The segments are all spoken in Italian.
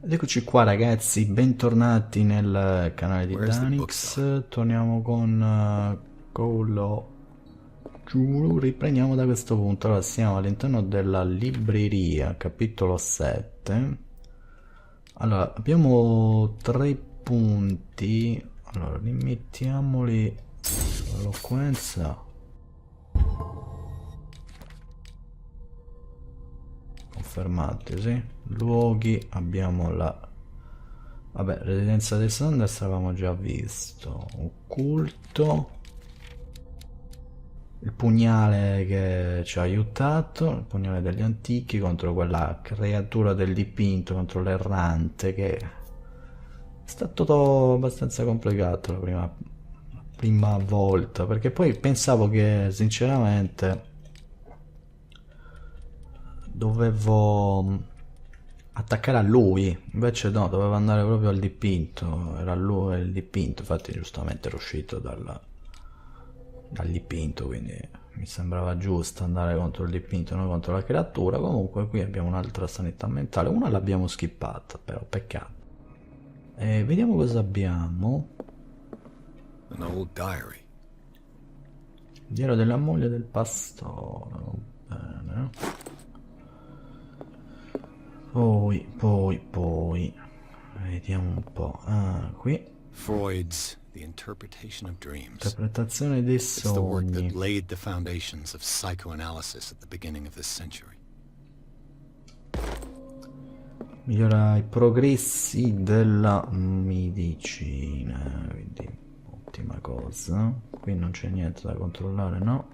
Ed eccoci qua ragazzi, bentornati nel canale di Danix. Torniamo con Colo Giuro, riprendiamo da questo punto. Allora siamo all'interno della libreria, capitolo 7. Allora, abbiamo 3 punti. Allora, rimettiamoli sull'eloquenza. Confermati, sì. Luoghi, abbiamo la... Vabbè, residenza dei Sanders avevamo già visto. Occulto. Il pugnale che ci ha aiutato. Il pugnale degli antichi contro quella creatura del dipinto, contro l'errante, che è stato abbastanza complicato la prima volta. Perché poi pensavo che sinceramente dovevo attaccare a lui, invece no, dovevo andare proprio al dipinto, era lui il dipinto, infatti giustamente era uscito dal dipinto, quindi mi sembrava giusto andare contro il dipinto, non contro la creatura. Comunque qui abbiamo un'altra sanità mentale, una l'abbiamo skippata, però peccato. E vediamo cosa abbiamo. An old diary. Diario della moglie del pastore, bene. Poi, vediamo un po'. Ah, qui. Freud's The Interpretation of Dreams. Interpretazione dei It's the work that sogni. laid the foundations of psychoanalysis at the beginning of this century. Migliora i progressi della medicina, quindi ottima cosa. Qui non c'è niente da controllare, no?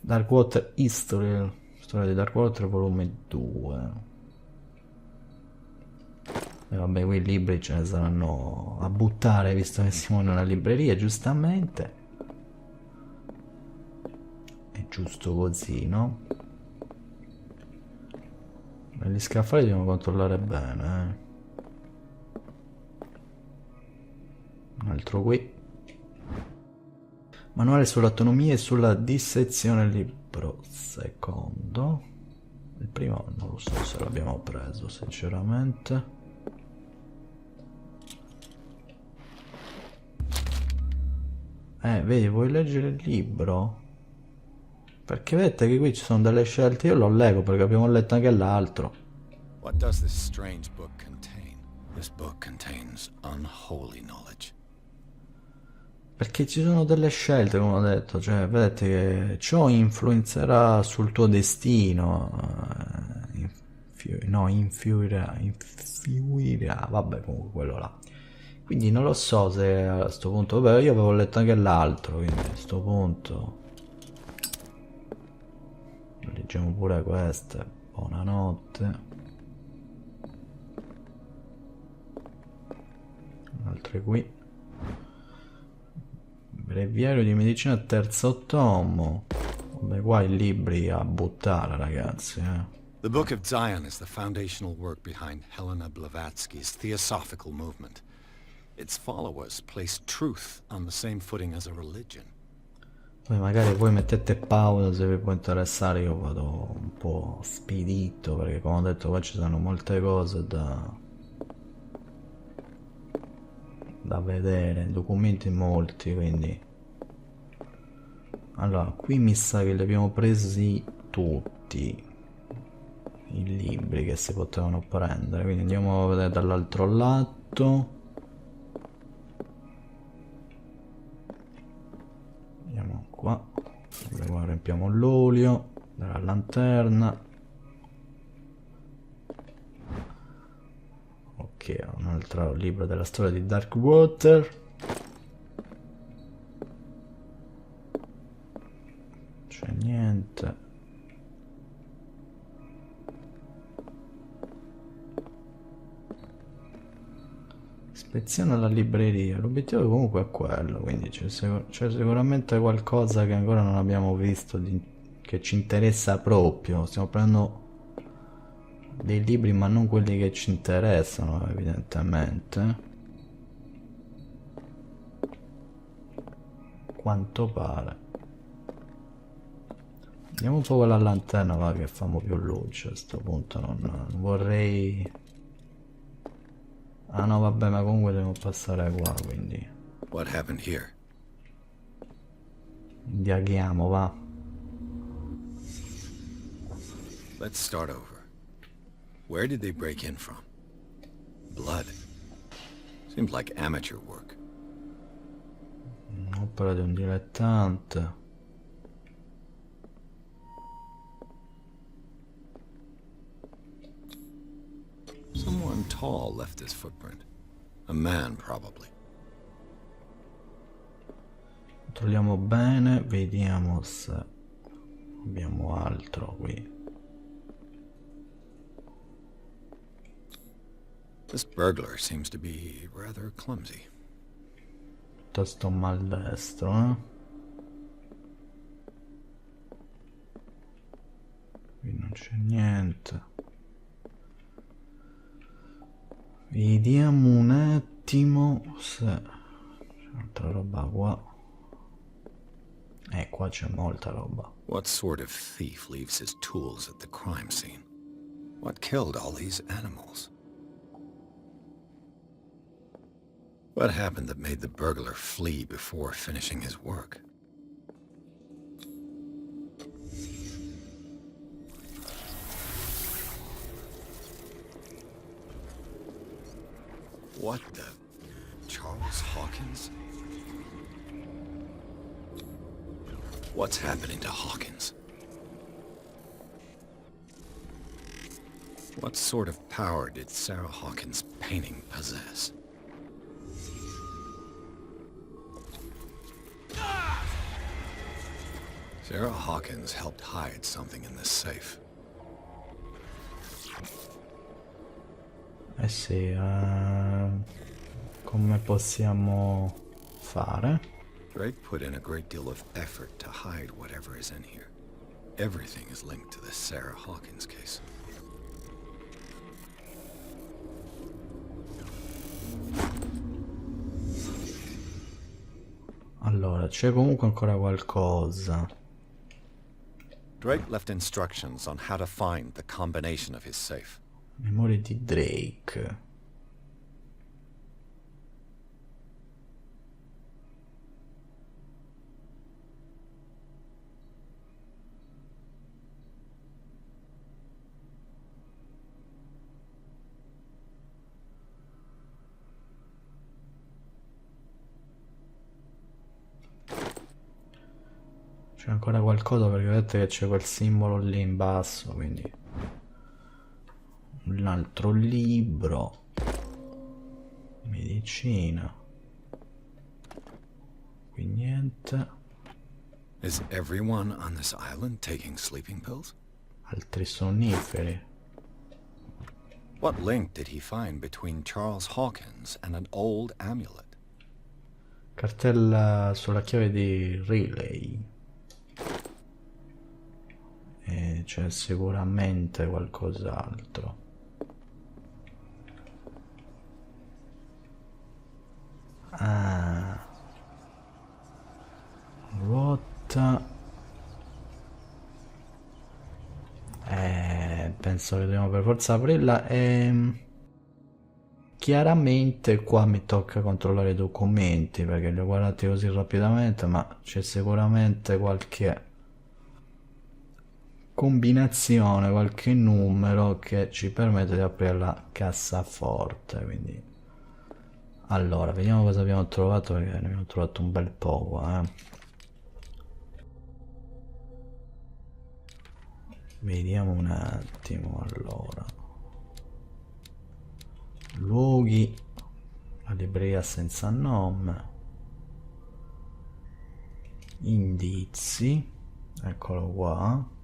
Darkwater History, storia di Darkwater volume 2. E vabbè, qui i libri ce ne saranno a buttare, visto che siamo in una libreria, giustamente. È giusto così, no? Gli scaffali dobbiamo controllare bene, Un altro qui. Manuale sull'autonomia e sulla dissezione, libro secondo. Il primo non lo so se l'abbiamo preso, sinceramente. Vedi, vuoi leggere il libro? Perché vedete che qui ci sono delle scelte, io lo leggo perché abbiamo letto anche l'altro. What does this strange book contain? This book contains unholy knowledge. Perché ci sono delle scelte, come ho detto, cioè vedete che ciò influenzerà sul tuo destino, influirà, vabbè, comunque quello là. Quindi non lo so se a questo punto, vabbè, io avevo letto anche l'altro, quindi a questo punto leggiamo pure queste. Buonanotte. Altre qui. Breviario di medicina terzo tomo. Vabbè, qua i libri a buttare, ragazzi, The Book of Zion is the foundational work behind Helena Blavatsky's Theosophical movement. Its followers place truth on the same footing as a religion. Poi magari voi mettete pausa se vi può interessare, io vado un po' spedito perché come ho detto qua ci sono molte cose da vedere, documenti molti, quindi allora qui mi sa che li abbiamo presi tutti i libri che si potevano prendere, quindi andiamo a vedere dall'altro lato. Andiamo qua, riempiamo l'olio della lanterna. Ok, un altro libro della storia di Darkwater. C'è niente. Ispezione alla libreria. L'obiettivo comunque è quello, quindi c'è sicuramente qualcosa che ancora non abbiamo visto che ci interessa proprio. Stiamo prendendo dei libri ma non quelli che ci interessano, evidentemente. Quanto pare. Andiamo un po' con la lanterna, va, che famo più luce a sto punto, non vorrei... Ah no, vabbè, ma comunque devo passare qua, quindi... What happened here? Indaghiamo, va. Let's start over. Where did they break in from? Blood. Seems like amateur work. Opera di un dilettante. Someone tall left this footprint. A man, probably. Controlliamo bene, vediamo se abbiamo altro qui. This burglar seems to be rather clumsy. Piuttosto maldestro, eh? Qui non c'è niente. Vediamo un attimo se c'è altra roba qua. Qua c'è molta roba. What sort of thief leaves his tools at the crime scene? What killed all these animals? What happened that made the burglar flee before finishing his work? What the... Charles Hawkins? What's happening to Hawkins? What sort of power did Sarah Hawkins' painting possess? Sarah Hawkins helped hide something in this safe. Eh sì, come possiamo fare? Drake put in a great deal of effort to hide whatever is in here. Everything is linked to the Sarah Hawkins case. Allora, c'è comunque ancora qualcosa. Drake left instructions on how to find the combination of his safe. Memorie di Drake. C'è ancora qualcosa perché vedete che c'è quel simbolo lì in basso, quindi un altro libro, medicina, qui niente, Is everyone on this island taking sleeping pills? altri sonniferi. What link did he find between Charles Hawkins and an old amulet? Cartella sulla chiave di Relay. E c'è sicuramente qualcos'altro. Ah, ruota. Penso che dobbiamo per forza aprirla. Chiaramente qua mi tocca controllare i documenti perché li ho guardati così rapidamente, ma c'è sicuramente qualche combinazione, qualche numero che ci permette di aprire la cassaforte. Quindi allora vediamo cosa abbiamo trovato, perché ne abbiamo trovato un bel po' qua, Vediamo un attimo. Allora, luoghi, la libreria senza nome, indizi, eccolo qua.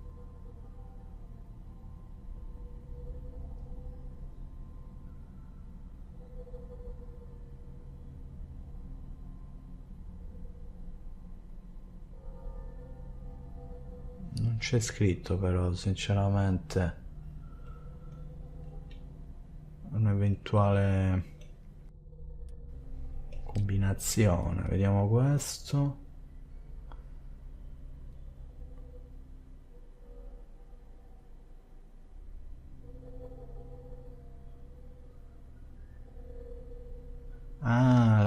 Non c'è scritto però, sinceramente, un'eventuale combinazione. Vediamo questo.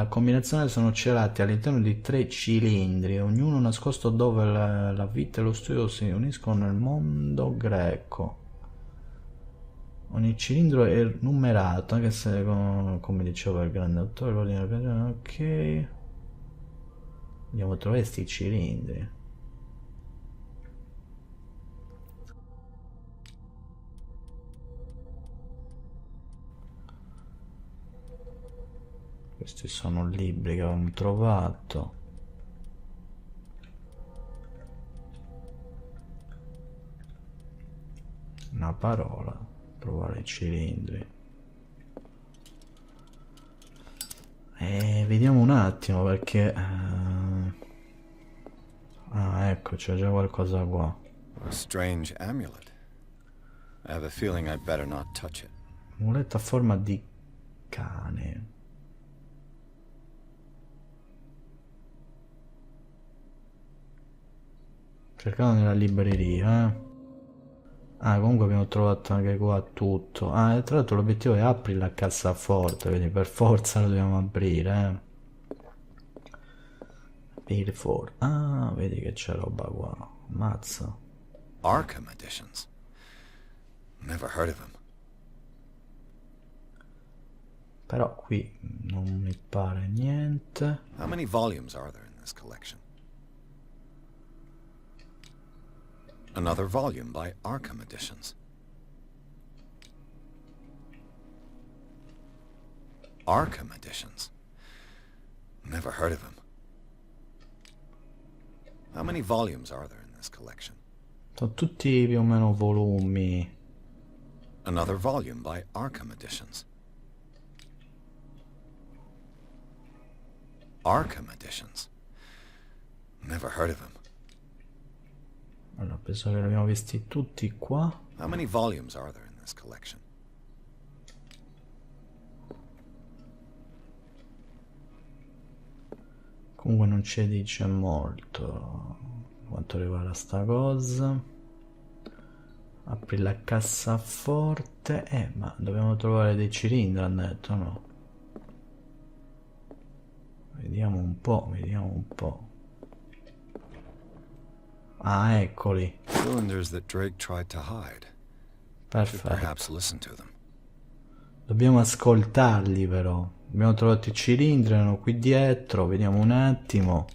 a combinazione sono celati all'interno di 3 cilindri, ognuno nascosto dove la vita e lo studio si uniscono nel mondo greco. Ogni cilindro è numerato, anche se, come diceva il grande autore, l'ordine... Ok. Andiamo a trovare questi cilindri. Questi sono libri che avevamo trovato. Una parola. Trovare i cilindri. Vediamo un attimo perché... Ah, ecco, c'è già qualcosa qua. A strange amulet. I have a feeling I'd better not touch it. Amuleto a forma di cane. Cercavo nella libreria, eh. Ah, comunque abbiamo trovato anche qua tutto. Ah, e tra l'altro l'obiettivo è aprire la cassaforte, quindi per forza lo dobbiamo aprire, Aprire for... Ah, vedi che c'è roba qua. Mazza. Arkham editions. Never heard of them. Però qui non mi pare niente. How many volumes are there in this collection? Another volume by Arkham Editions. Arkham Editions. Never heard of them. How many volumes are there in this collection? Sono tutti più o meno volumi. Another volume by Arkham Editions. Arkham Editions. Never heard of them. Allora, penso che li abbiamo visti tutti qua. How many volumes are there in this collection? Comunque non ci dice molto quanto riguarda sta cosa. Apri la cassaforte. Ma dobbiamo trovare dei cilindri, hanno detto, no? Vediamo un po', vediamo un po'. Ah, eccoli. Cylinders that Drake tried to hide. Perfetto. Perhaps listen to them. Dobbiamo ascoltarli però. Abbiamo trovato i cilindri, erano qui dietro, vediamo un attimo.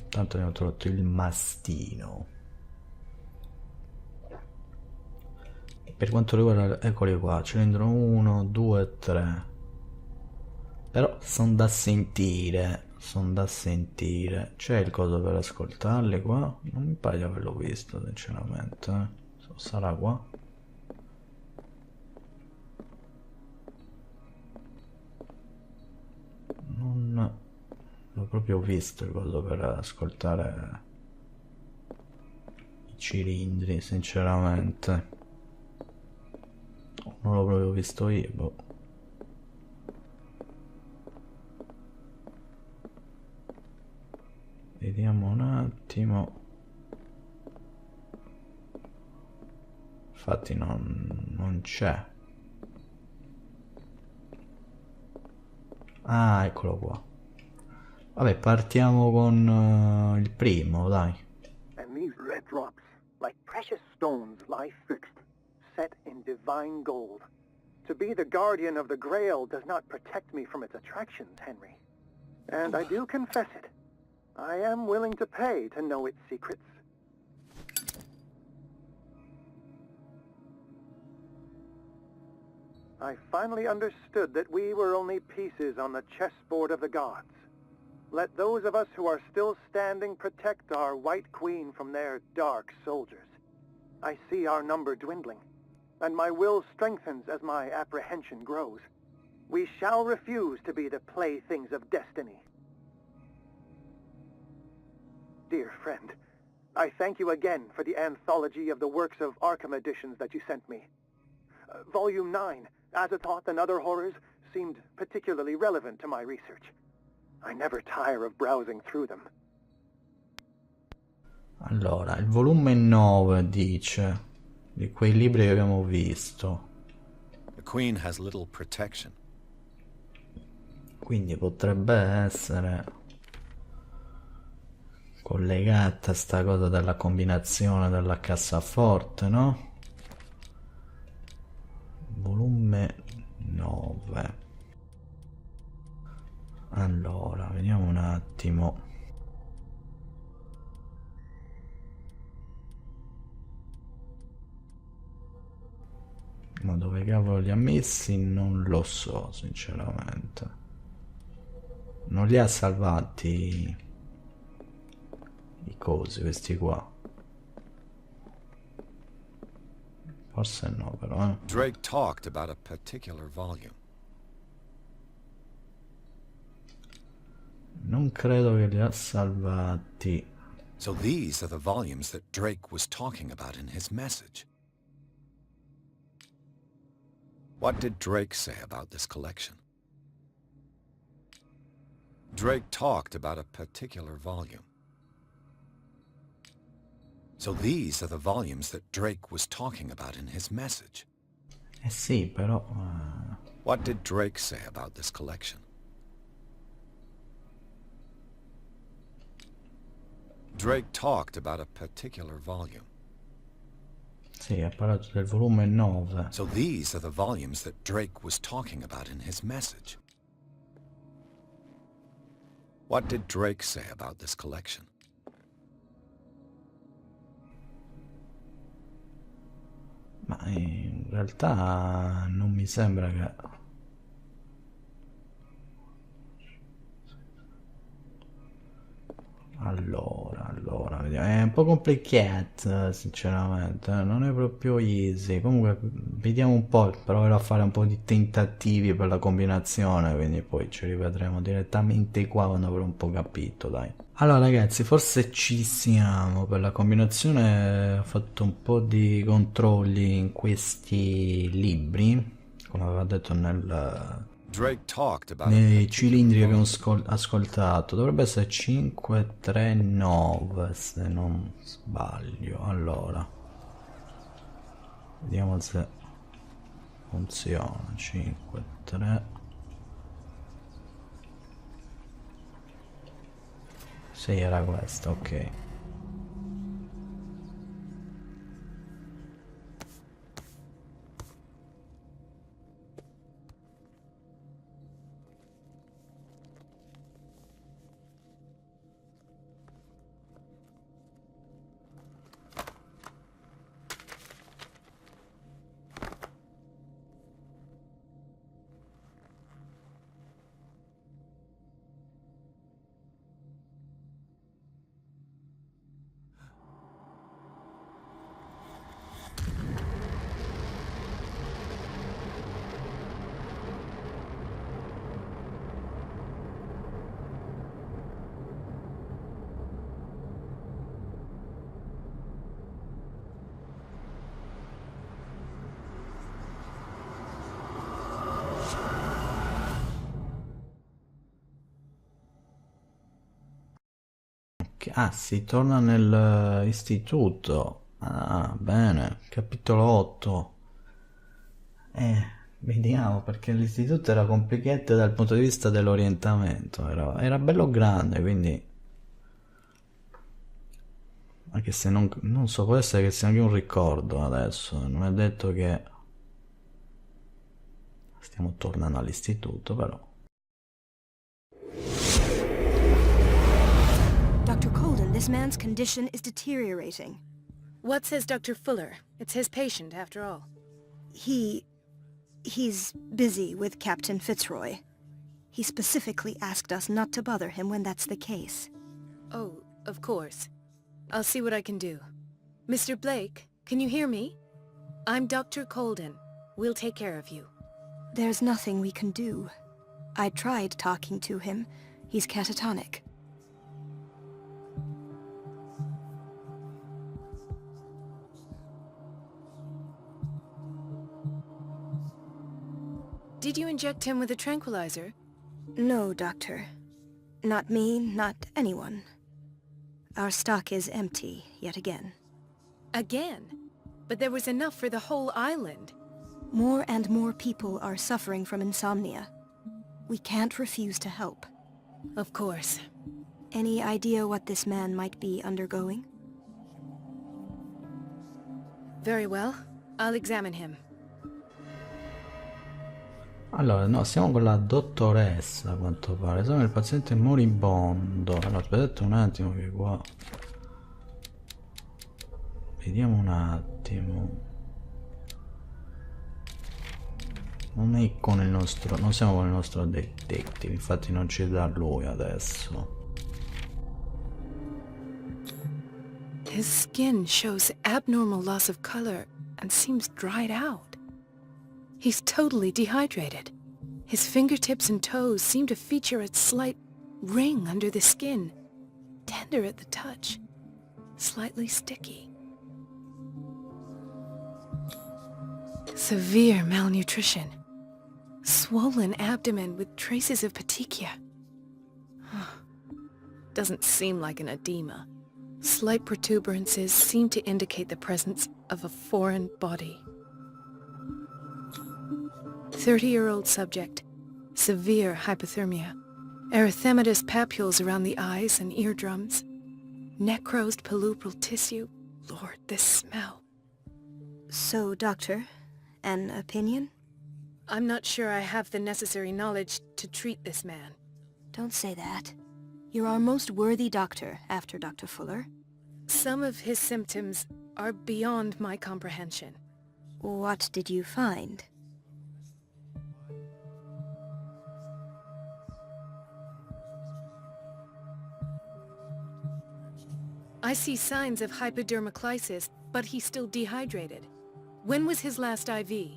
Intanto abbiamo trovato il mastino. Per quanto riguarda, eccoli qua, cilindro 1, 2, 3. Però sono da sentire. Sono da sentire. C'è il coso per ascoltarli qua? Non mi pare di averlo visto, sinceramente. Sarà qua? Non l'ho proprio visto il coso per ascoltare i cilindri, sinceramente. Non l'ho proprio visto io, boh. Vediamo un attimo. Infatti non c'è. Ah, eccolo qua. Vabbè, partiamo con il primo, dai. And these red drops, like precious stones, lie fixed, set in divine gold. To be the guardian of the Grail does not protect me from its attractions, Henry. And I do confess it. I am willing to pay to know its secrets. I finally understood that we were only pieces on the chessboard of the gods. Let those of us who are still standing protect our White Queen from their dark soldiers. I see our number dwindling, and my will strengthens as my apprehension grows. We shall refuse to be the playthings of destiny. Dear friend, I thank you again for the anthology of the works of Arkham editions that you sent me. Volume 9, Azathoth and Other Horrors, seemed particularly relevant to my research. I never tire of browsing through them. Allora, il volume 9 dice di quei libri che abbiamo visto. The Queen has little protection. Quindi potrebbe essere collegata sta cosa della combinazione della cassaforte, no? Volume 9. Allora, vediamo un attimo. Ma dove cavolo li ha messi non lo so, sinceramente. Non li ha salvati i cosi, questi qua. Forse no, però, eh. Drake talked about a particular volume. Non credo che li ha salvati. So these are the volumes that Drake was talking about in his message. What did Drake say about this collection? Drake talked about a particular volume. So these are the volumes that Drake was talking about in his message. Eh sì, però... What did Drake say about this collection? Drake talked about a particular volume. Sì, ha parlato del volume 9. So these are the volumes that Drake was talking about in his message. What did Drake say about this collection? Ma in realtà non mi sembra che... Allora, vediamo. È un po' complicato, sinceramente, non è proprio easy. Comunque, vediamo un po', proverò a fare un po' di tentativi per la combinazione, quindi poi ci rivedremo direttamente qua quando avrò un po' capito, dai. Allora ragazzi, forse ci siamo. Per la combinazione ho fatto un po' di controlli in questi libri, come aveva detto Drake talked about nei cilindri che abbiamo ascoltato. Dovrebbe essere 539 se non sbaglio. Allora, vediamo se funziona. 53. Sì, era questo, ok. Ah, si torna nell'istituto. Ah, bene. Capitolo 8. Vediamo, perché l'istituto era complicato dal punto di vista dell'orientamento. Era bello grande, quindi... Anche se non so, può essere che sia anche un ricordo adesso. Non è detto che... Stiamo tornando all'istituto, però. Dr. Colden, this man's condition is deteriorating. What says Dr. Fuller? It's his patient, after all. He's busy with Captain Fitzroy. He specifically asked us not to bother him when that's the case. Oh, of course. I'll see what I can do. Mr. Blake, can you hear me? I'm Dr. Colden. We'll take care of you. There's nothing we can do. I tried talking to him. He's catatonic. Did you inject him with a tranquilizer? No, Doctor. Not me, not anyone. Our stock is empty, yet again. Again? But there was enough for the whole island. More and more people are suffering from insomnia. We can't refuse to help. Of course. Any idea what this man might be undergoing? Very well. I'll examine him. Allora, no, siamo con la dottoressa, a quanto pare. Esame del paziente moribondo. Allora, aspettate un attimo che qua... Vediamo un attimo. Non è con il nostro... Non siamo con il nostro detective, infatti non ci dà lui adesso. His skin shows abnormal loss of color and seems dried out. He's totally dehydrated. His fingertips and toes seem to feature a slight ring under the skin, tender at the touch, slightly sticky. Severe malnutrition. Swollen abdomen with traces of petechia. Doesn't seem like an edema. Slight protuberances seem to indicate the presence of a foreign body. 30-year-old subject. Severe hypothermia. Erythematous papules around the eyes and eardrums. Necrosed palpebral tissue. Lord, this smell. So, Doctor, an opinion? I'm not sure I have the necessary knowledge to treat this man. Don't say that. You're our most worthy doctor after Dr. Fuller. Some of his symptoms are beyond my comprehension. What did you find? I see signs of hypodermoclysis, but he's still dehydrated. When was his last IV?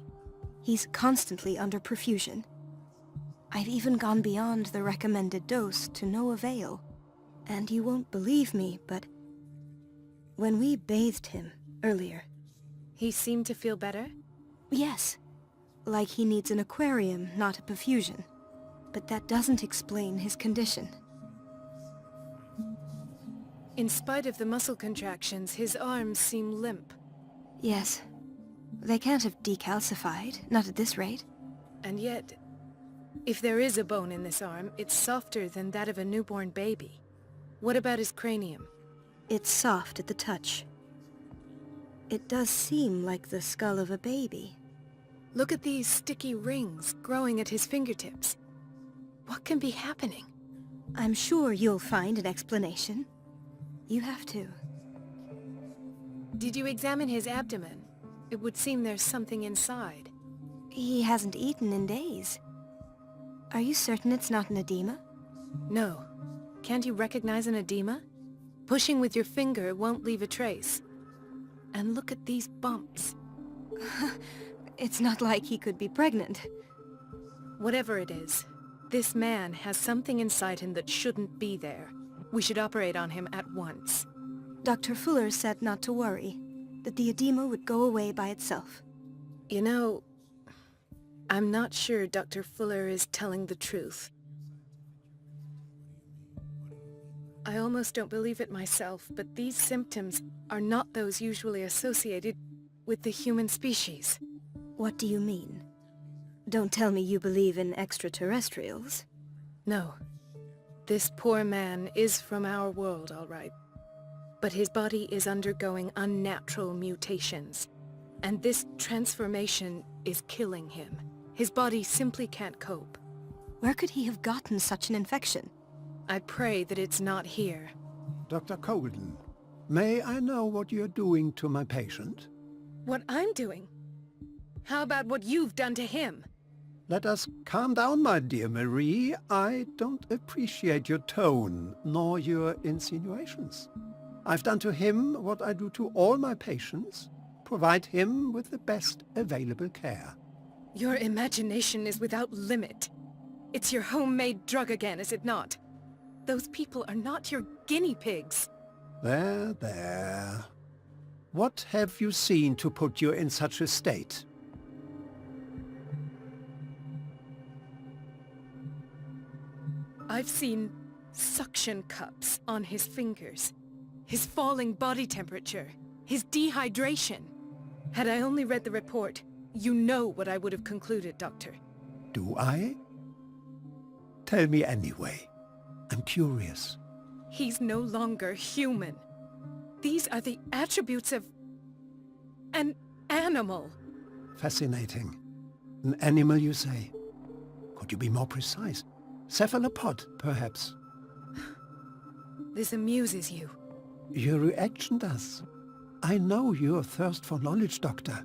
He's constantly under perfusion. I've even gone beyond the recommended dose to no avail. And you won't believe me, but when we bathed him earlier... He seemed to feel better? Yes. Like he needs an aquarium, not a perfusion. But that doesn't explain his condition. In spite of the muscle contractions, his arms seem limp. Yes. They can't have decalcified, not at this rate. And yet, if there is a bone in this arm, it's softer than that of a newborn baby. What about his cranium? It's soft at the touch. It does seem like the skull of a baby. Look at these sticky rings growing at his fingertips. What can be happening? I'm sure you'll find an explanation. You have to. Did you examine his abdomen? It would seem there's something inside. He hasn't eaten in days. Are you certain it's not an edema? No. Can't you recognize an edema? Pushing with your finger won't leave a trace. And look at these bumps. It's not like he could be pregnant. Whatever it is, this man has something inside him that shouldn't be there. We should operate on him at once. Dr. Fuller said not to worry, that the edema would go away by itself. You know, I'm not sure Dr. Fuller is telling the truth. I almost don't believe it myself, but these symptoms are not those usually associated with the human species. What do you mean? Don't tell me you believe in extraterrestrials. No. This poor man is from our world, all right. But his body is undergoing unnatural mutations. And this transformation is killing him. His body simply can't cope. Where could he have gotten such an infection? I pray that it's not here. Dr. Colden, may I know what you're doing to my patient? What I'm doing? How about what you've done to him? Let us calm down, my dear Marie. I don't appreciate your tone, nor your insinuations. I've done to him what I do to all my patients. Provide him with the best available care. Your imagination is without limit. It's your homemade drug again, is it not? Those people are not your guinea pigs. There, there. What have you seen to put you in such a state? I've seen suction cups on his fingers, his falling body temperature, his dehydration. Had I only read the report, You know what I would have concluded, Doctor. Do I? Tell me anyway. I'm curious. He's no longer human. These are the attributes of an animal. Fascinating. An animal, you say? Could you be more precise? Cephalopod, perhaps? This amuses you. Your reaction does. I know your thirst for knowledge, Doctor.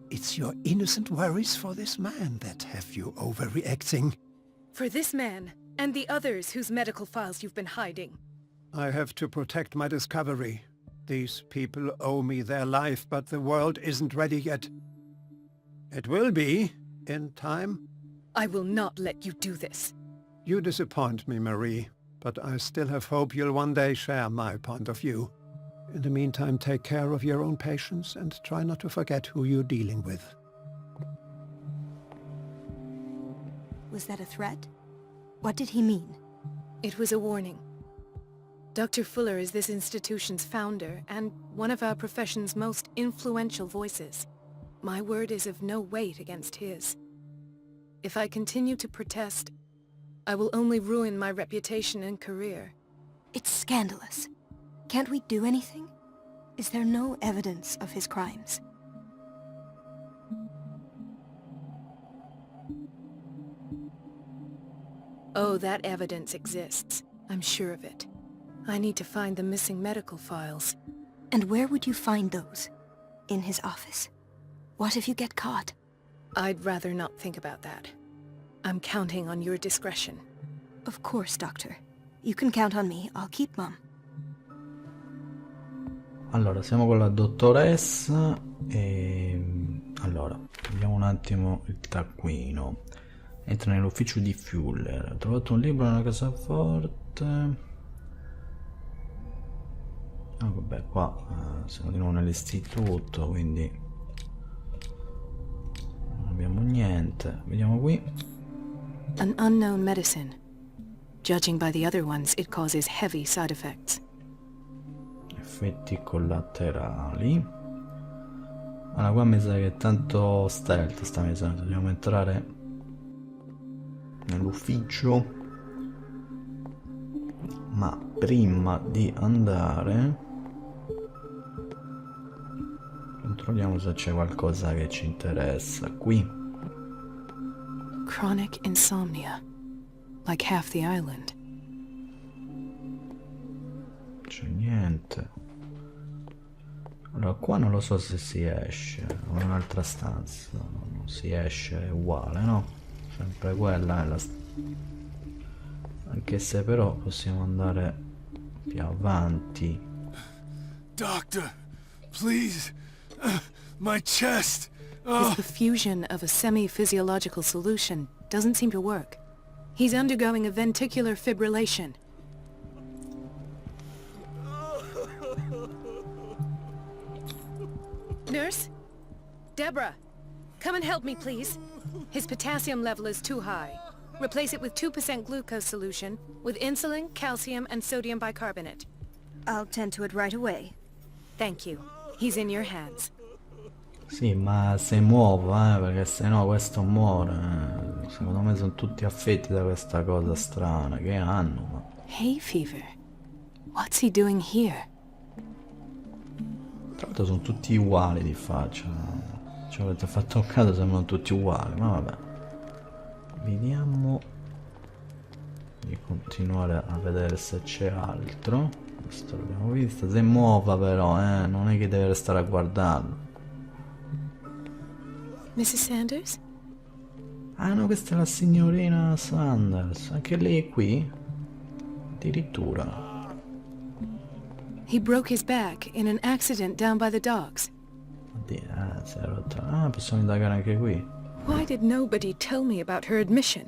It's your innocent worries for this man that have you overreacting. For this man, and the others whose medical files you've been hiding. I have to protect my discovery. These people owe me their life, but the world isn't ready yet. It will be, in time. I will not let you do this. You disappoint me, Marie, but I still have hope you'll one day share my point of view. In the meantime, take care of your own patients and try not to forget who you're dealing with. Was that a threat? What did he mean? It was a warning. Dr. Fuller is this institution's founder and one of our profession's most influential voices. My word is of no weight against his. If I continue to protest, I will only ruin my reputation and career. It's scandalous. Can't we do anything? Is there no evidence of his crimes? Oh, that evidence exists. I'm sure of it. I need to find the missing medical files. And where would you find those? In his office? What if you get caught? I'd rather not think about that. I'm counting on your discretion. Of course, Doctor. You can count on me. I'll keep mum. Allora, siamo con la dottoressa e... Allora, vediamo un attimo il taccuino. Entra nell'ufficio di Fuller. Ha trovato un libro nella cassaforte. Ah, vabbè, qua siamo di nuovo nell'istituto, quindi non abbiamo niente. Vediamo qui. An unknown medicine. Judging by the other ones, it causes heavy side effects. Effetti collaterali. Allora, qua mi sa che è tanto stealth sta misura. Dobbiamo entrare nell'ufficio, ma prima di andare controlliamo se c'è qualcosa che ci interessa qui. Chronic insomnia, like half the island. C'è niente. Allora qua non lo so se si esce, o in un'altra stanza, non si esce, è uguale, no? Sempre quella è la anche se però possiamo andare più avanti. Doctor, please, my chest. His diffusion of a semi-physiological solution doesn't seem to work. He's undergoing a ventricular fibrillation. Nurse? Deborah, come and help me, please. His potassium level is too high. Replace it with 2% glucose solution with insulin, calcium, and sodium bicarbonate. I'll tend to it right away. Thank you. He's in your hands. Sì, ma si muova, perché se no questo muore. Secondo me sono tutti affetti da questa cosa strana che hanno. Ma... Hay fever. What's he doing here? Tra l'altro sono tutti uguali di faccia. Ci avete fatto un caso, sembrano tutti uguali, ma vabbè. Vediamo di continuare a vedere se c'è altro. Questo l'abbiamo visto. Si muova però, non è che deve restare a guardarlo. Mrs. Sanders? Ah no, questa è la signorina Sanders. Anche lei è qui? Addirittura. He broke his back in an accident down by the docks. Si è rotta. Ah, possiamo indagare anche qui. Why did nobody tell me about her admission?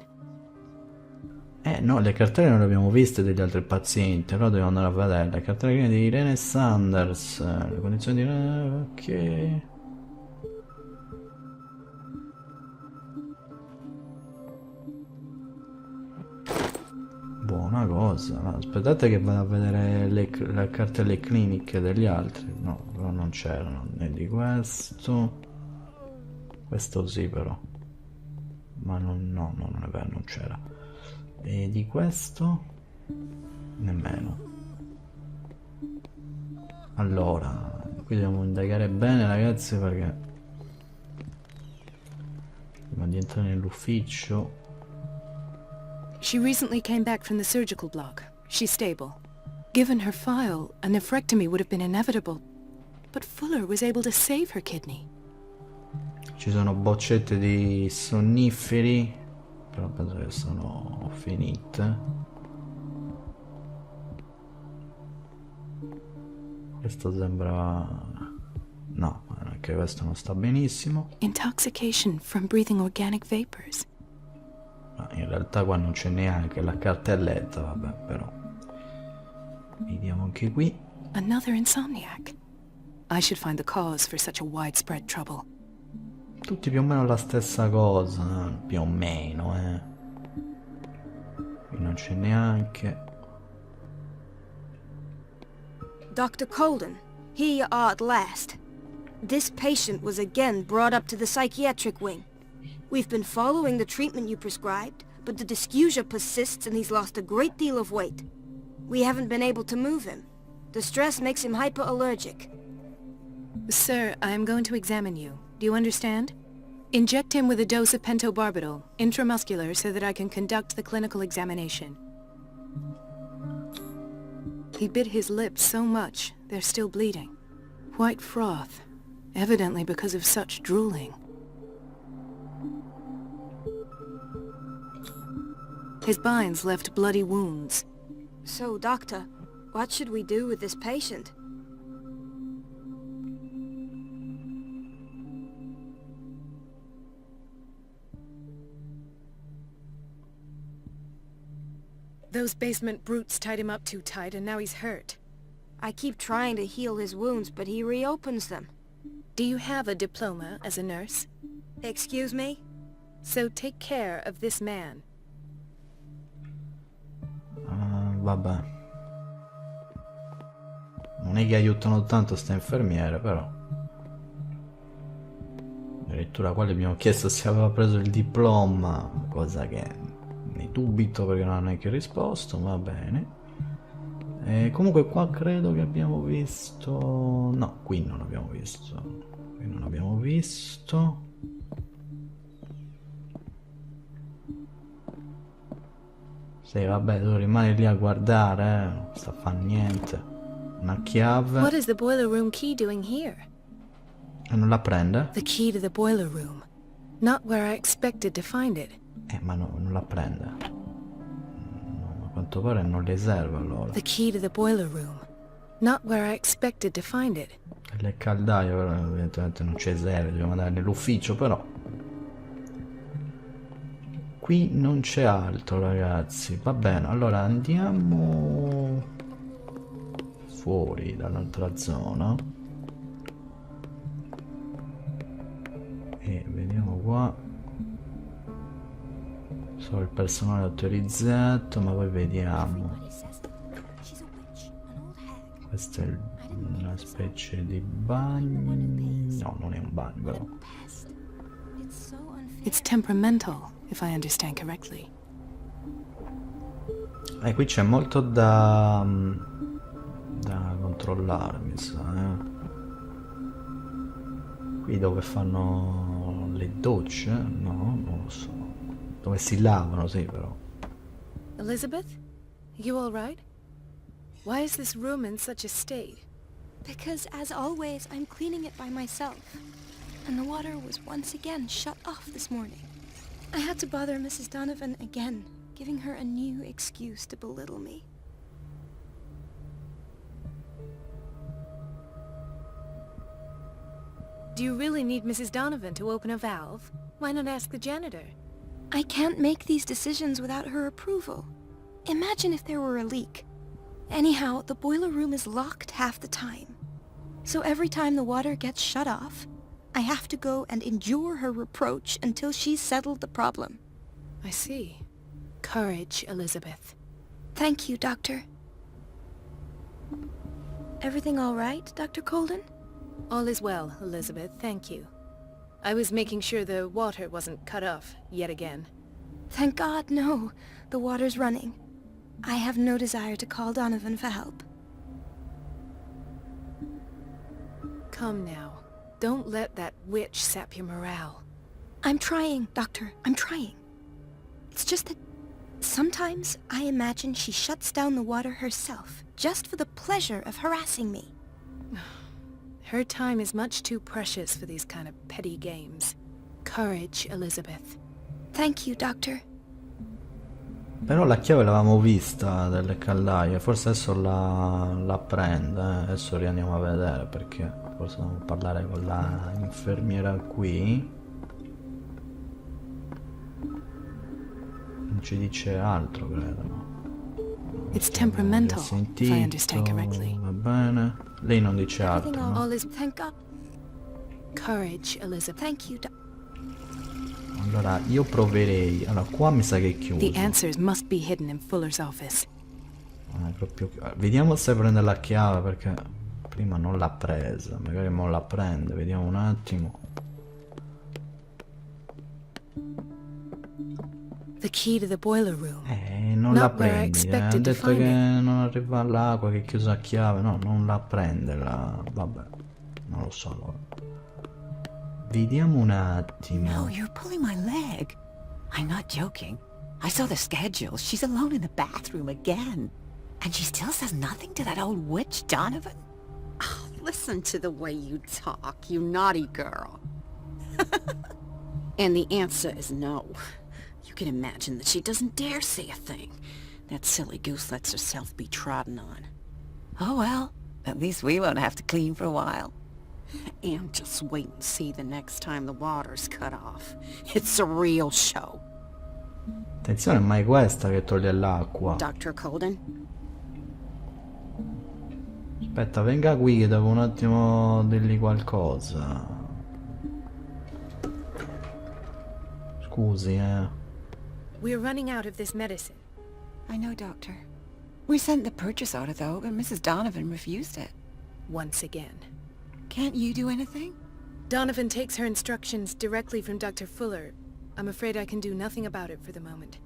No, le cartelle non le abbiamo viste degli altri pazienti, allora dobbiamo andare a vedere. Le cartelle di Irene Sanders, le condizioni di... ok... Buona cosa. No, aspettate che vado a vedere le cartelle cliniche degli altri. No, però non c'erano né di questo Questo sì però. Ma non è vero, non c'era. E di questo? Nemmeno. Allora, qui dobbiamo indagare bene ragazzi perché prima di entrare nell'ufficio. She recently came back from the surgical block. She's stable. Given her file, a nephrectomy would have been inevitable. But Fuller was able to save her kidney. Ci sono boccette di sonniferi, però penso che sono finite. Questo sembra... no, anche questo non sta benissimo. Intoxication from breathing organic vapors. Ma in realtà qua non c'è neanche la cartelletta, vabbè, però. Vediamo anche qui. Another insomniac. I should find the cause for such a widespread trouble. Tutti più o meno la stessa cosa, più o meno, Qui non c'è neanche. Dr. Colden, here you are at last. This patient was again brought up to the psychiatric wing. We've been following the treatment you prescribed, but the dysgeusia persists and he's lost a great deal of weight. We haven't been able to move him. The stress makes him hyperallergic. Sir, I am going to examine you. Do you understand? Inject him with a dose of pentobarbital, intramuscular, so that I can conduct the clinical examination. He bit his lips so much, they're still bleeding. White froth, evidently because of such drooling. His binds left bloody wounds. So, Doctor, what should we do with this patient? Those basement brutes tied him up too tight and now he's hurt. I keep trying to heal his wounds, but he reopens them. Do you have a diploma as a nurse? Excuse me? So take care of this man. Vabbè. Non è che aiutano tanto ste infermiere, però. Addirittura qua le abbiamo chiesto se aveva preso il diploma, cosa che ne dubito perché non hanno neanche risposto, va bene. E comunque qua credo che abbiamo visto... no, qui non abbiamo visto. Qui non abbiamo visto. Sì, vabbè, tu rimani lì a guardare, non sta a fare niente. Una chiave. What is the boiler room key doing here? E non la prende? The key to the boiler room. Not where I expected to find it. Ma no, non la prende. No, a quanto pare non le serve allora. The key to the boiler room. Not where I expected to find it. Le caldaie però evidentemente non ci serve, dobbiamo andare nell'ufficio però. Qui non c'è altro ragazzi, va bene, allora andiamo fuori dall'altra zona e vediamo qua. Solo il personale autorizzato, ma poi vediamo. Questo è una specie di bagno. No, non è un bagno però. It's temperamental, if I understand correctly. Qui c'è molto da controllare, mi sa, Qui dove fanno le docce? No, non lo so. Dove si lavano, sì, però. Elizabeth? You all right? Why is this room in such a state? Because, as always, I'm cleaning it by myself. And the water was once again shut off this morning. I had to bother Mrs. Donovan again, giving her a new excuse to belittle me. Do you really need Mrs. Donovan to open a valve? Why not ask the janitor? I can't make these decisions without her approval. Imagine if there were a leak. Anyhow, the boiler room is locked half the time. So every time the water gets shut off, I have to go and endure her reproach until she's settled the problem. I see. Courage, Elizabeth. Thank you, Doctor. Everything all right, Dr. Colden? All is well, Elizabeth, thank you. I was making sure the water wasn't cut off yet again. Thank God, no. The water's running. I have no desire to call Donovan for help. Come now. Don't let that witch sap your morale. I'm trying, Doctor. I'm trying. It's just that sometimes I imagine she shuts down the water herself, just for the pleasure of harassing me. Her time is much too precious for these kind of petty games. Courage, Elizabeth. Thank you, Doctor. Però la chiave l'avevamo vista delle caldaie, forse adesso la prende, adesso riandiamo a vedere perché forse dobbiamo parlare con la infermiera qui. Non ci dice altro, credo. It's temperamental, if I Sentito, understand correctly. va bene. Lei non dice altro, Everything no? all is... Thank God. Courage, Elizabeth. Thank you, Allora, io proverei... Allora, qua mi sa che è chiuso. The answers must be hidden in Fuller's office. Non è proprio... Vediamo se prende la chiave, perché prima non l'ha presa. Magari non la prende, vediamo un attimo. The key to the boiler room. Non Not la where I prendi, expected ha to detto find che it. non arriva all'acqua, che è chiusa a chiave. No, non la prende, vabbè, non lo so allora. Vediamo un attimo. No, you're pulling my leg. I'm not joking. I saw the schedule. She's alone in the bathroom again. And she still says nothing to that old witch, Donovan? Oh, listen to the way you talk, you naughty girl. And the answer is no. You can imagine that she doesn't dare say a thing. That silly goose lets herself be trodden on. Oh well, at least we won't have to clean for a while. And just wait and see the next time the water's cut off. It's a real show. Attenzione, mai questa che toglie l'acqua. Dr. Colden? Aspetta, venga qui che devo un attimo dirgli qualcosa. Scusi, We're running out of this medicine. I know, Doctor. We sent the purchase order, though, and Mrs. Donovan refused it. Once again. Can't you do anything? Donovan takes her instructions directly from Dr. Fuller. I'm afraid I can do nothing about it for the moment.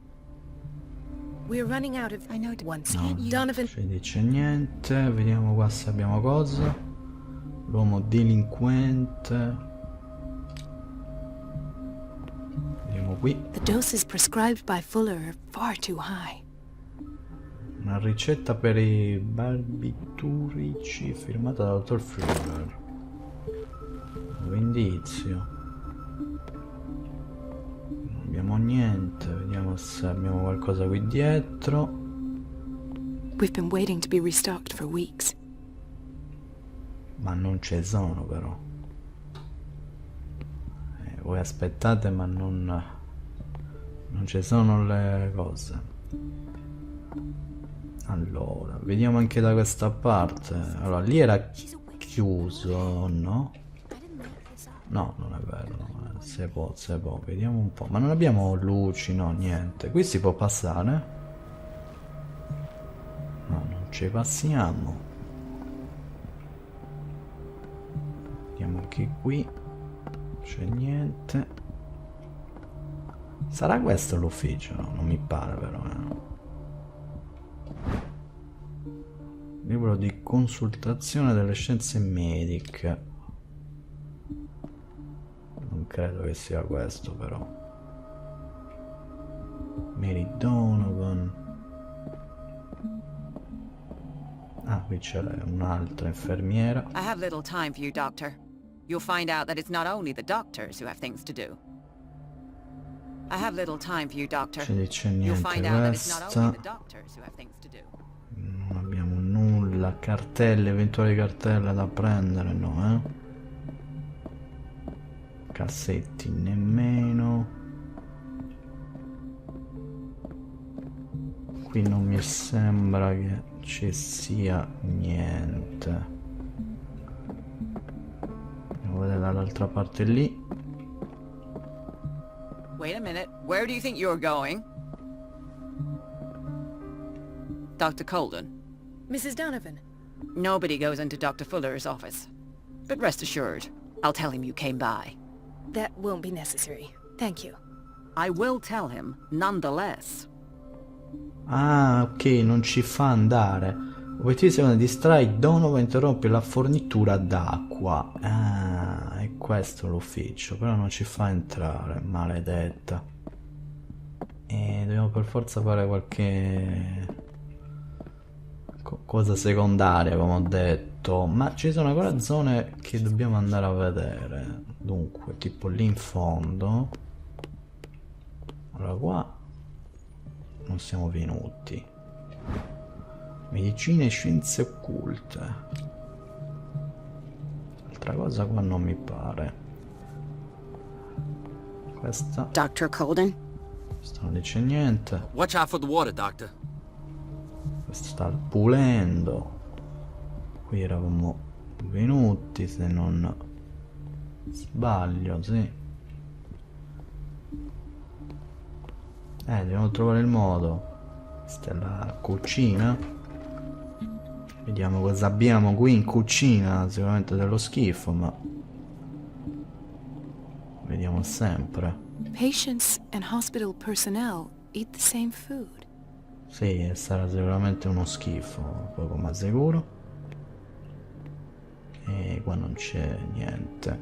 We're running out of... I know, once no, again. Donovan... ci dice niente. Vediamo qua se abbiamo cosa. L'uomo delinquente. Vediamo qui. The doses prescribed by Fuller are far too high. Una ricetta per i barbiturici firmata dal dottor Fuller. Nuovo indizio. Non abbiamo niente. Vediamo se abbiamo qualcosa qui dietro. We've been waiting to be restocked for weeks. Ma non ci sono però. Voi aspettate ma non ci sono le cose. Allora, vediamo anche da questa parte. Allora, lì era chiuso, no? No, non è vero, no. Se può, vediamo un po'. Ma non abbiamo luci, no, niente. Qui si può passare? No, non ci passiamo. Vediamo anche qui. C'è niente. Sarà questo l'ufficio? No, non mi pare però, Libro di consultazione delle scienze mediche. Non credo che sia questo però. Mary Donovan. Ah, qui c'è un'altra infermiera. I have little time for you, Doctor. You'll find out that it's not only the doctors who have things to do. I have little time for you, Doctor. Ci dice You'll niente find out that it's not questa. only the doctors who have things to do. Non abbiamo nulla. Cartelle, eventuali cartelle da prendere, no, Cassetti nemmeno. Qui non mi sembra che ci sia niente. Andiamo a vedere dall'altra parte lì. Wait a minute. Where do you think you're going? Dr. Colden. Mrs. Donovan. Nobody goes into Dr. Fuller's office. But rest assured, I'll tell him you came by. That won't be necessary. Thank you. I will tell him, nonetheless. Ah, ok, non ci fa andare. 20 secondi, distrai Donovan, interrompi la fornitura d'acqua. Ah, è questo l'ufficio, però non ci fa entrare, maledetta. E dobbiamo per forza fare qualche cosa secondaria, come ho detto. Ma ci sono ancora zone che dobbiamo andare a vedere. Dunque, tipo lì in fondo. Allora qua non siamo venuti. Medicina e scienze occulte. Altra cosa qua non mi pare. Questa. Dr. Colden? Questa non dice niente. Watch out for the water, Doctor. Questo sta pulendo. Qui eravamo venuti, se non sbaglio, sì. Dobbiamo trovare il modo. Questa è la cucina. Vediamo cosa abbiamo qui in cucina. Sicuramente dello schifo, ma vediamo sempre. Patients and hospital personnel eat the same food. Sì, sarà sicuramente uno schifo, poco ma sicuro. E qua non c'è niente.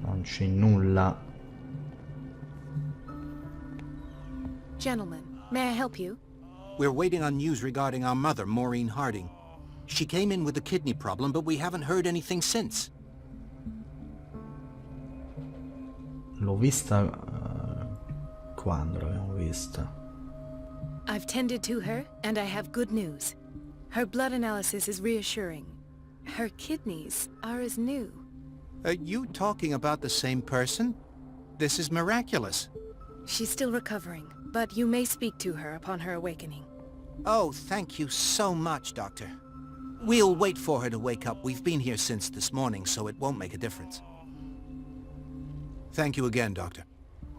Non c'è nulla. Gentlemen, may I help you? We're waiting on news regarding our mother, Maureen Harding. She came in with a kidney problem, but we haven't heard anything since. L'ho vista quando l'abbiamo vista? I've tended to her, and I have good news. Her blood analysis is reassuring. Her kidneys are as new. Are you talking about the same person? This is miraculous. She's still recovering, but you may speak to her upon her awakening. Oh, thank you so much, Doctor. We'll wait for her to wake up. We've been here since this morning, so it won't make a difference. Thank you again, Doctor.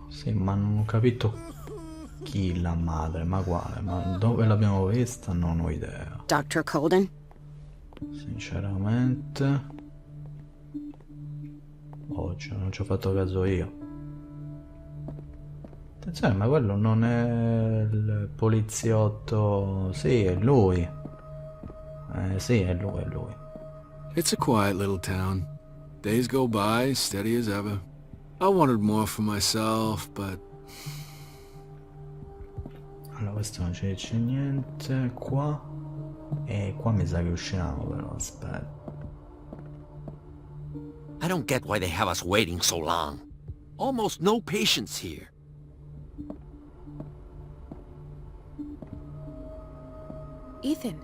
Sì, ma non ho capito chi la madre, ma quale, ma dove l'abbiamo vista non ho idea. Dr. Colden? Sinceramente oggi non ci ho fatto caso io. Attenzione, ma quello non è il poliziotto. Sì, è lui. Sì, è lui, è lui. It's a quiet little town. Days go by, steady as ever. I wanted more for myself, but... Allora, questo non ci dice niente. Qua. E qua mi sa che usciamo, però, aspetta. I don't get why they have us waiting so long. Almost no patients here. Ethan,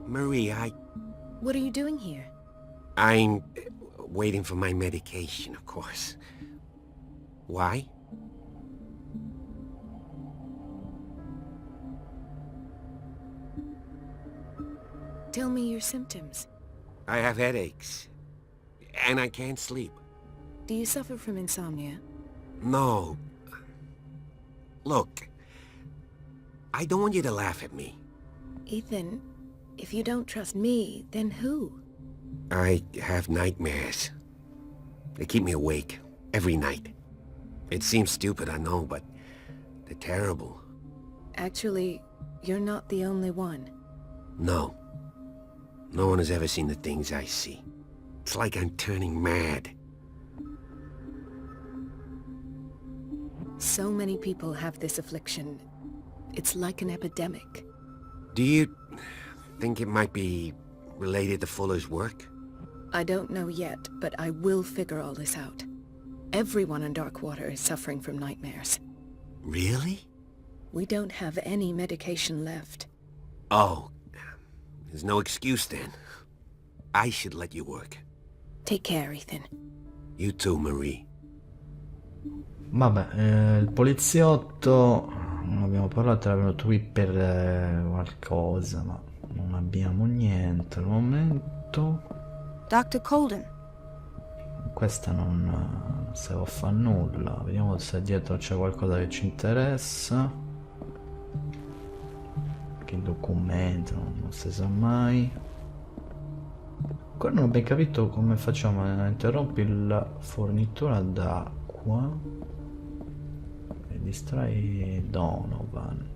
Marie, what are you doing here? I'm waiting for my medication, of course. Why? Tell me your symptoms. I have headaches. And I can't sleep. Do you suffer from insomnia? No. Look, I don't want you to laugh at me. Ethan, if you don't trust me, then who? I have nightmares. They keep me awake every night. It seems stupid, I know, but they're terrible. Actually, you're not the only one. No. No one has ever seen the things I see. It's like I'm turning mad. So many people have this affliction. It's like an epidemic. Do you think it might be related to Fuller's work? I don't know yet, but I will figure all this out. Everyone in Darkwater is suffering from nightmares. Really? We don't have any medication left. Oh, there's no excuse then. I should let you work. Take care, Ethan. You too, Marie. Vabbè, il poliziotto, non abbiamo parlato, era venuto qui per qualcosa, ma non abbiamo niente al momento. Dr. Colden. Questa non serve a fare nulla. Vediamo se dietro c'è qualcosa che ci interessa. Che documento, non si sa mai. Ancora non ho ben capito come facciamo a interrompi la fornitura d'acqua e distrai Donovan.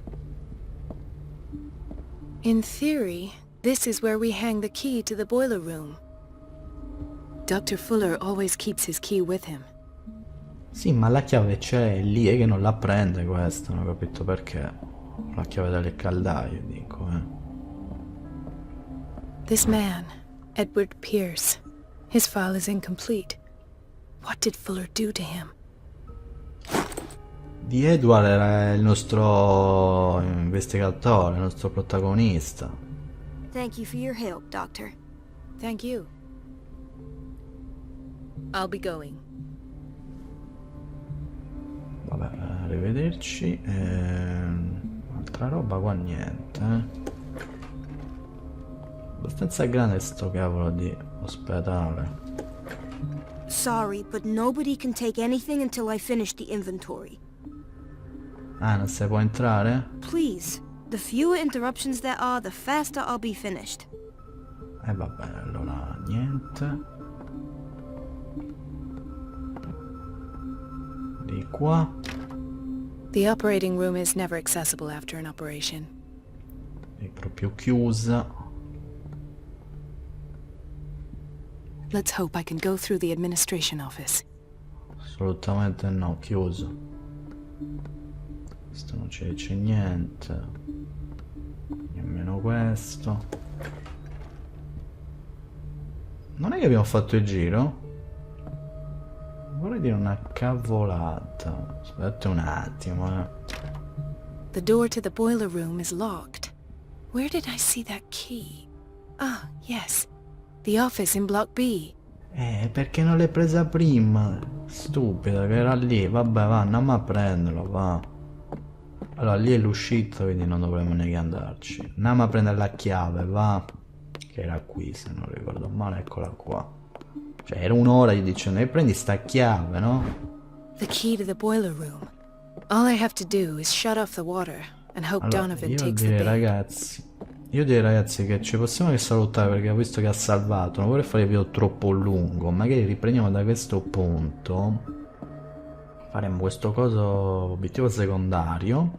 In theory, this is where we hang the key to the boiler room. Dr. Fuller always keeps his key with him. Sì, ma la chiave c'è lì, è che non la prende questa, non ho capito perché. La chiave dalle caldaie, dico, This man, Edward Pierce, his file is incomplete. What did Fuller do to him? Di Edward era il nostro investigatore, il nostro protagonista. Thank you for your help, Doctor. Thank you. I'll be going. Vabbè, arrivederci. Altra roba qua niente. Abbastanza grande sto cavolo di ospedale. Sorry, but nobody can take anything until I finish the inventory. Ah, non si può entrare? Please. The fewer interruptions there are, the faster I'll be finished. Va bene, allora niente. Di qua. The operating room is never accessible after an operation. È proprio chiusa. Let's hope I can go through the administration office. Assolutamente no, chiuso. Questo non ci dice niente. Nemmeno questo. Non è che abbiamo fatto il giro? Vorrei dire una cavolata. Aspetta un attimo, The door to the boiler room is locked. Where did I see that key? Ah, yes. The office in Block B. Perché non l'hai presa prima? Stupida, che era lì. Vabbè, va, andiamo a prenderlo, va. Allora, lì è l'uscita, quindi non dovremmo neanche andarci. Andiamo a prendere la chiave, va. Che era qui, se non ricordo male, eccola qua. Cioè, era un'ora gli dicendo, e prendi sta chiave, no? The key to the boiler room. All I have to do is shut off the water and hope Allora, Donovan takes the bait. Io direi ragazzi che ci possiamo che salutare perché ho visto che ha salvato. Non vorrei fare il video troppo lungo. Magari riprendiamo da questo punto. Faremo questo coso obiettivo secondario.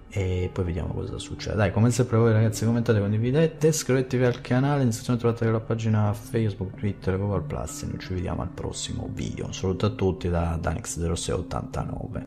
E poi vediamo cosa succede. Dai, come sempre voi ragazzi commentate, condividete, iscrivetevi al canale, in descrizione trovate la pagina Facebook, Twitter, Google Plus e noi ci vediamo al prossimo video. Un saluto a tutti da Danix 0689.